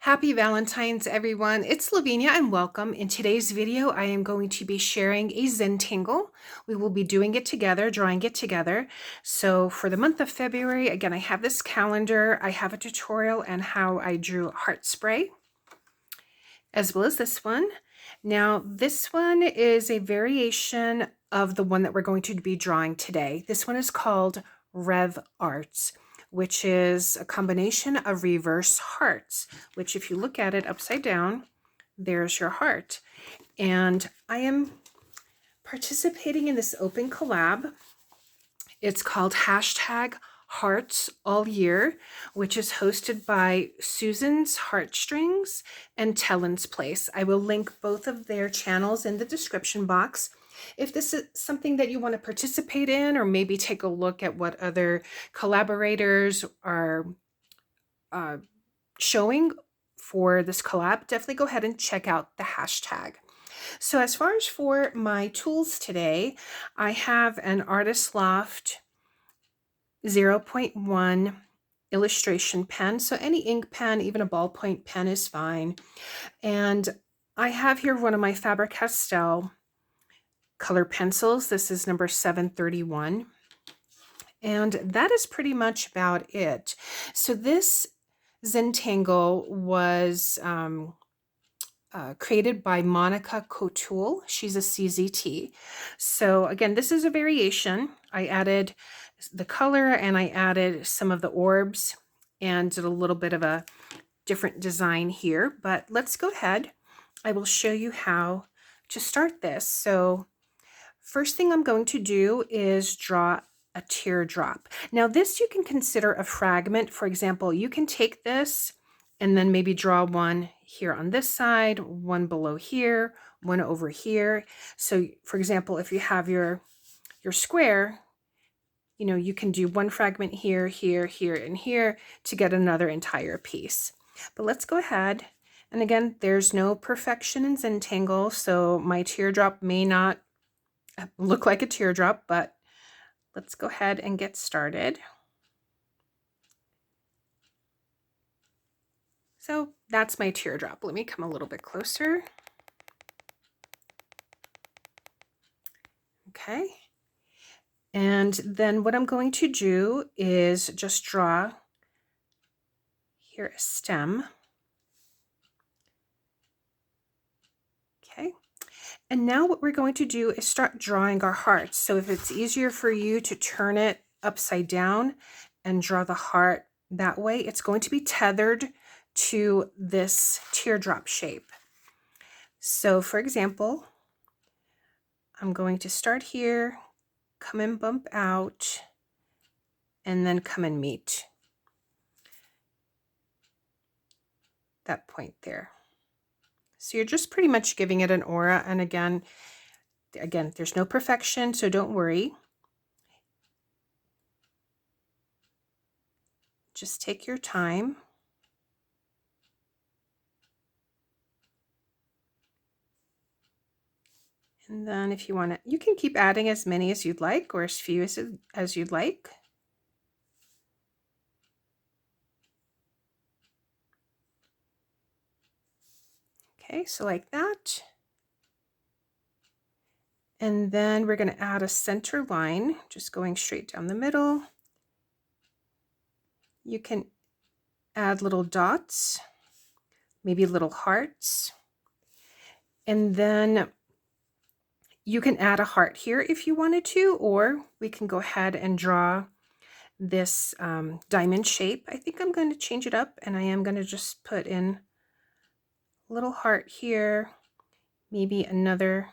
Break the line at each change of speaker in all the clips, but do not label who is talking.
Happy Valentine's, everyone. It's Lavinia and welcome. In today's video, I am going to be sharing a Zentangle. We will be doing it together, drawing it together. So for the month of February, again, I have this calendar. I have a tutorial on how I drew heart spray, as well as this one. Now, this one is a variation of the one that we're going to be drawing today. This one is called Revarts, which is a combination of reverse hearts, which if you look at it upside down, there's your heart. And I am participating in this open collab. It's called #Hearts All Year, which is hosted by Susan's Heartstrings and Tellen's Place. I will link both of their channels in the description box. If this is something that you want to participate in, or maybe take a look at what other collaborators are showing for this collab, definitely go ahead and check out the hashtag. So as far as for my tools today, I have an Artist Loft 0.1 illustration pen. So any ink pen, even a ballpoint pen is fine. And I have here one of my Faber-Castell color pencils. This is number 731. And that is pretty much about it. So this Zentangle was created by Monica Cotul. She's a CZT. So again, this is a variation. I added the color and I added some of the orbs and did a little bit of a different design here, but let's go ahead. I will show you how to start this. So first thing I'm going to do is draw a teardrop. Now this you can consider a fragment. For example, you can take this and then maybe draw one here on this side, one below here, one over here. So for example, if you have your square, you know, you can do one fragment here, here, here, and here to get another entire piece. But let's go ahead. And again, there's no perfection in Zentangle, so my teardrop may not look like a teardrop, but let's go ahead and get started. So that's my teardrop. Let me come a little bit closer. Okay. And then what I'm going to do is just draw here a stem. Okay. And now what we're going to do is start drawing our hearts. So if it's easier for you to turn it upside down and draw the heart that way, it's going to be tethered to this teardrop shape. So for example, I'm going to start here, come and bump out, and then come and meet that point there. So you're just pretty much giving it an aura. And again, there's no perfection, so don't worry. Just take your time. And then if you want to, you can keep adding as many as you'd like, or as few as you'd like. Okay, so like that. And then we're going to add a center line, just going straight down the middle. You can add little dots, maybe little hearts. And then you can add a heart here if you wanted to, or we can go ahead and draw this diamond shape. I think I'm going to change it up, and I am going to just put in a little heart here, maybe another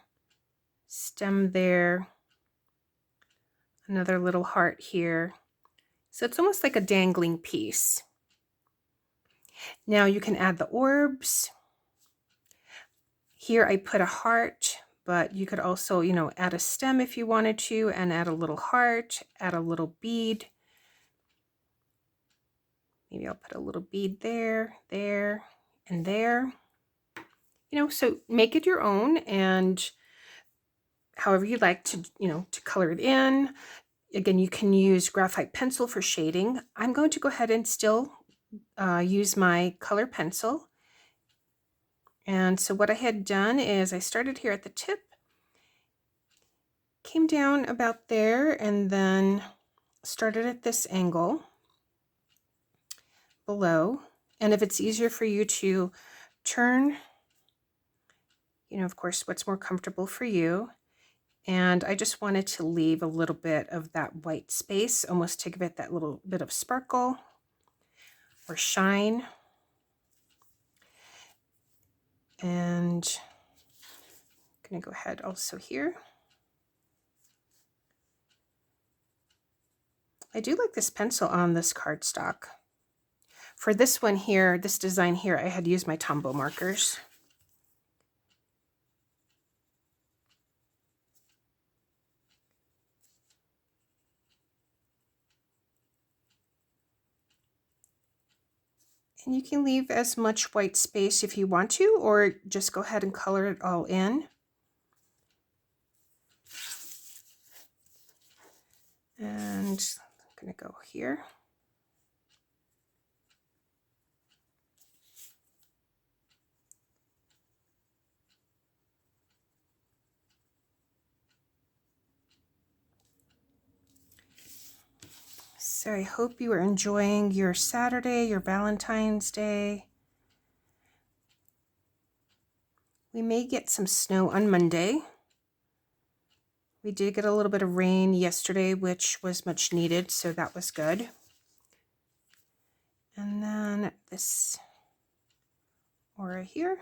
stem there, another little heart here. So it's almost like a dangling piece. Now you can add the orbs. Here I put a heart, but you could also, you know, add a stem if you wanted to, and add a little heart, add a little bead. Maybe I'll put a little bead there, there, and there. You know, so make it your own, and however you like to, you know, to color it in. Again, you can use graphite pencil for shading. I'm going to go ahead and still use my color pencil And so what I had done is I started here at the tip, came down about there, and then started at this angle below. And if it's easier for you to turn, you know, of course, what's more comfortable for you. And I just wanted to leave a little bit of that white space, almost to give it that little bit of sparkle or shine. And I'm going to go ahead also here. I do like this pencil on this cardstock. For this one here, this design here, I had used my Tombow markers. And you can leave as much white space if you want to, or just go ahead and color it all in. And I'm going to go here. So I hope you are enjoying your Saturday, your Valentine's Day. We may get some snow on Monday. We did get a little bit of rain yesterday, which was much needed, so that was good. And then this aura here.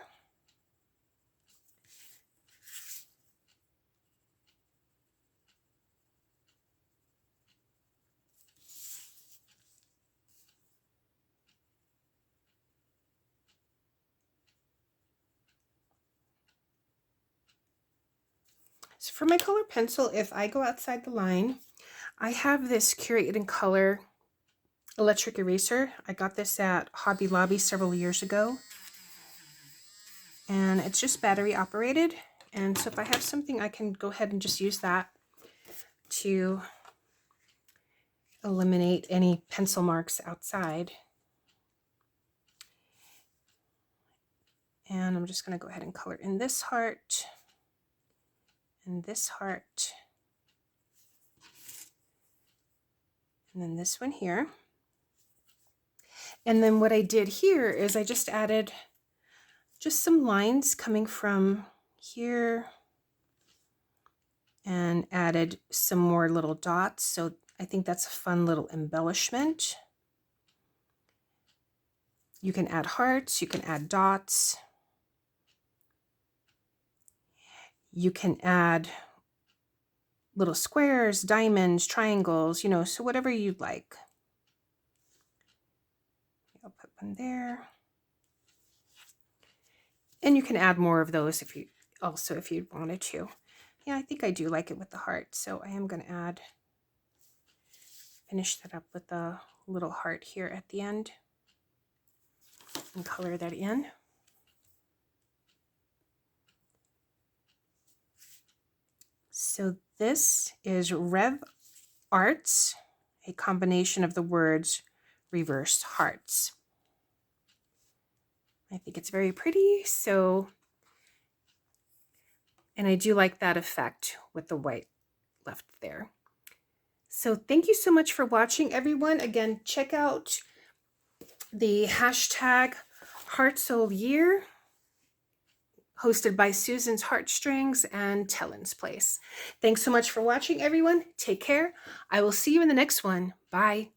So for my color pencil, if I go outside the line, I have this Curate in Color electric eraser. I got this at Hobby Lobby several years ago. And it's just battery operated. And so if I have something, I can go ahead and just use that to eliminate any pencil marks outside. And I'm just going to go ahead and color in this heart and this heart. And then this one here. And then what I did here is I just added just some lines coming from here and added some more little dots. So I think that's a fun little embellishment. You can add hearts, you can add dots. You can add little squares, diamonds, triangles, you know, so whatever you'd like. I'll put one there. And you can add more of those if you wanted to. Yeah, I think I do like it with the heart, so I am going to finish that up with a little heart here at the end and color that in. So this is Rev Arts, a combination of the words reverse hearts. I think it's very pretty, so, and I do like that effect with the white left there. So thank you so much for watching, everyone. Again, check out the hashtag Heart Soul Year, hosted by Susan's Heartstrings and Tellen's Place. Thanks so much for watching, everyone. Take care. I will see you in the next one. Bye.